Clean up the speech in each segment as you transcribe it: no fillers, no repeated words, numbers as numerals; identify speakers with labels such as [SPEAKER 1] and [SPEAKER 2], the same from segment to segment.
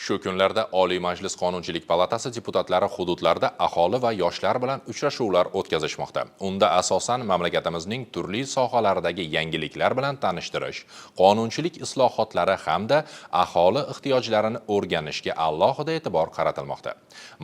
[SPEAKER 1] Shu kunlarda Oliy Majlis Qonunchilik palatasi deputatlari hududlarda aholi va yoshlar bilan uchrashuvlar o'tkazishmoqda. Unda asosan mamlakatimizning turli sohalaridagi yangiliklar bilan tanishtirish, qonunchilik islohotlari hamda aholi ehtiyojlarini o'rganishga alohida e'tibor qaratilmoqda.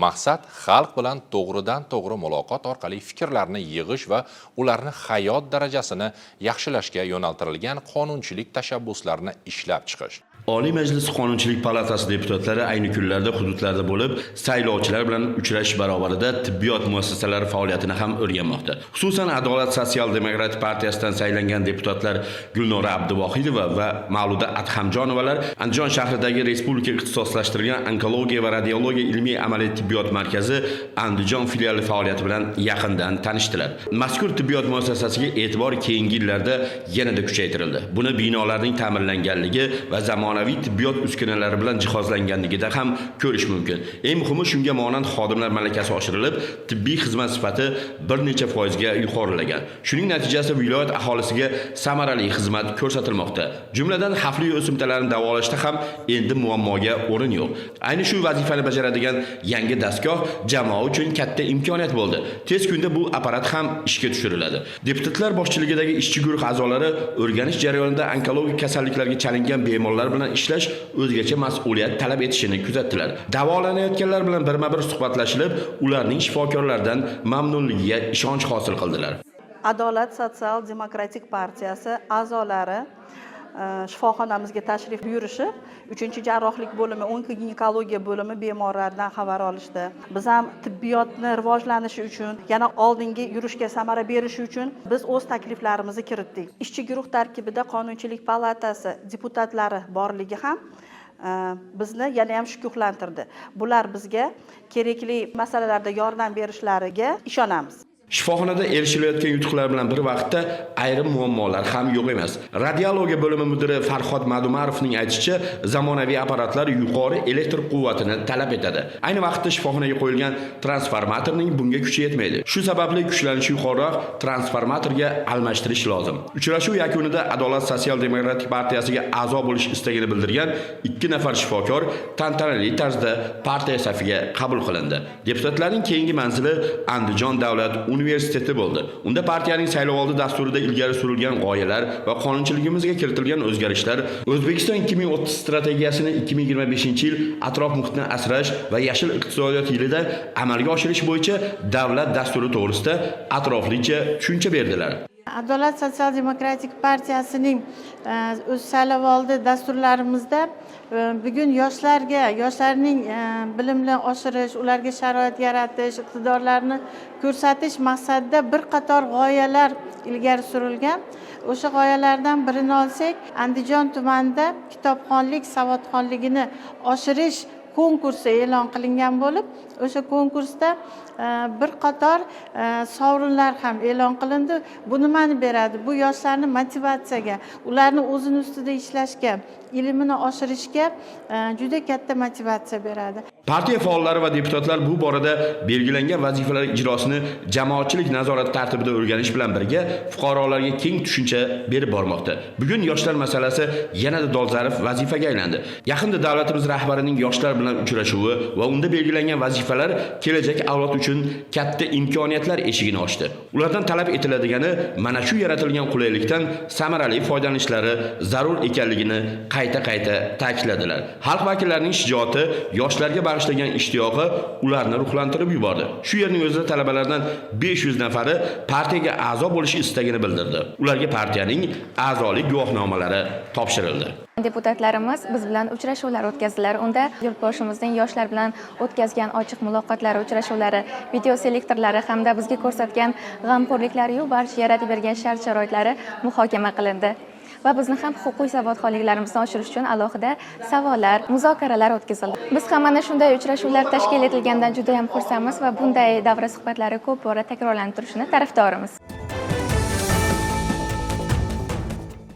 [SPEAKER 1] Maqsad xalq bilan to'g'ridan-to'g'ri muloqot orqali fikrlarni yig'ish va ularni hayot darajasini yaxshilashga yo'naltirilgan qonunchilik tashabbuslarini ishlab chiqish.
[SPEAKER 2] Oliy Majlis Qonunchilik palatasi deputatlari ayni kunlarda hududlarda bo'lib, saylovchilar bilan uchrashish barobarida tibbiyot muassasalari faoliyatini ham o'rganmoqda. Xususan, Adolat sotsial-demokratik partiyasidan saylangan deputatlar Gulnora Abduvohidova va Mavluda Adhamjonovalar Andijon shahridagi Respublika ixtisoslashtirilgan onkologiya va radiologiya ilmiy amaliy tibbiyot markazi Andijon filiali faoliyati bilan yaqindan tanishdilar. Mazkur tibbiyot muassasasiga e'tibor keyingi yillarda yanada kuchaytirildi. Buni binolarning ta'mirlanganligi va zamonaviy tibbiyot uskunalari bilan jihozlanganligida ham ko'rish mumkin. Eng muhimi, shunga monand xodimlar malakasi oshirilib, tibbiy xizmat sifati bir necha foizga yuqorilagan. Shuning natijasida viloyat aholisiga samarali xizmat ko'rsatilmoqda. Jumladan, xavfli o'simtalarni davolashda ham endi muammoga o'rin yo'q. Ayni shu vazifani bajaradigan yangi dastgoh jamoa uchun katta imkoniyat bo'ldi. Tez kunda bu apparat ham ishga tushiriladi. Deputatlar boshchiligidagi ishchi guruh a'zolari o'rganish jarayonida onkologik kasalliklarga chalingan bemorlar bilan ishlash o'zgacha mas'uliyat talab etishini kuzatdilar. Davolanayotganlar bilan birma-bir suhbatlashilib, ularning shifokorlardan mamnunligiga ishonch hosil qildilar.
[SPEAKER 3] Adolat sotsial-demokratik partiyasi a'zolari shifoxonamizga tashrif buyurishib, 3-jarrohlik bo'limi, onkologik bo'limi bemorlardan xabar olishdi. Biz ham tibbiyotni rivojlanishi uchun, yana oldinga yurishga samara berishi uchun biz o'z takliflarimizni kiritdik. Ishchi guruh tarkibida Qonunchilik palatasi deputatlari borligi ham bizni yana ham shukuhlantirdi. Bular bizga kerakli masalalarda yordam berishlariga ishonamiz.
[SPEAKER 2] Shifoxonada erishilayotgan yutuqlar bilan bir vaqtda ayrim muammolar ham yo'q emas. Radiologiya bo'limi mudiri Farhod Madumarovning aytishicha, zamonaviy apparatlar yuqori elektr quvvatini talab etadi. Ayni vaqtda shifoxonaga qo'yilgan transformatorning bunga kuchi yetmaydi. Shu sababli kuchlanishi yuqoriroq transformatorga almashtirish lozim. Uchrashuv yakunida Adolat sotsial-demokratik partiyasiga a'zo bo'lish istagini bildirgan 2 nafar shifokor tantanali tarzda partiya safiga qabul qilindi. Deputatlarning keyingi manzili Andijon davlat universiteti bo'ldi. Unda partiyaning saylovoldi dasturida ilgari surilgan g'oyalar va qonunchiligimizga kiritilgan o'zgarishlar, O'zbekiston 2030 strategiyasini 2025-yil atrof muhitni asrash va yashil iqtisodiyot yilida amalga oshirish bo'yicha davlat dasturi to'g'risida atroflicha tushuncha berdilar.
[SPEAKER 4] Adolat sotsial-demokratik partiyasining o'z saylovoldi dasturlarimizda bugun yoshlarning bilimini oshirish, ularga sharoit yaratish, iqtidorlarni ko'rsatish maqsadida bir qator g'oyalar ilgari surilgan. O'sha g'oyalardan birini olsak, Andijon tumanida kitobxonlik savodxonligini oshirish konkursi e'lon qilingan bo'lib, o'sha konkursda bir qator sovrinlar ham e'lon qilindi. Bu nimani beradi? Bu yoshlarni motivatsiyaga, ularni o'zini ustida ishlashga, ilmini oshirishga juda katta motivatsiya beradi.
[SPEAKER 2] Partiya faollari va deputatlar bu borada belgilangan vazifalar ijrosini jamoatchilik nazorati tartibida o'rganish bilan birga fuqarolarga keng tushuncha berib bormoqda. Bugun yoshlar masalasi yanada dolzarb vazifaga aylandi. Yaqinda davlatimiz rahbarining yoshlar bilan uchrashuvi va unda belgilangan vazifalar kelajak avlod uchun katta imkoniyatlar eshigini ochdi. Ulardan talab etiladigani mana shu yaratilgan qulaylikdan samarali foydalanishlari zarur ekanligini qayta ta'kidladilar. Xalq vakillarining shijoati, yoshlarga bag'ishlangan ishtiyoqi ularni ruhlantirib yubordi. Shu yerning o'zida talabalardan 500 nafari partiyaga a'zo bo'lish istagini bildirdi. Ularga partiyaning a'zolik guvohnomalari topshirildi.
[SPEAKER 5] Deputatlarimiz biz bilan uchrashuvlar o'tkazdilar. Unda yurtboshimizning yoshlar bilan o'tkazgan ochiq muloqotlari, uchrashuvlari, video selektorlari hamda bizga ko'rsatgan g'amxo'rliklari va barcha yaratib bergan shart-sharoitlari muhokama qilindi. Va bizni ham huquqiy savodxonliklarimizni oshirish uchun alohida savollar, muzokaralar o'tkazildi. Biz ham mana shunday uchrashuvlar tashkil etilgandan juda ham xursandmiz va bunday davra suhbatlari ko'p bora takrorlanib turishini tarafdorimiz.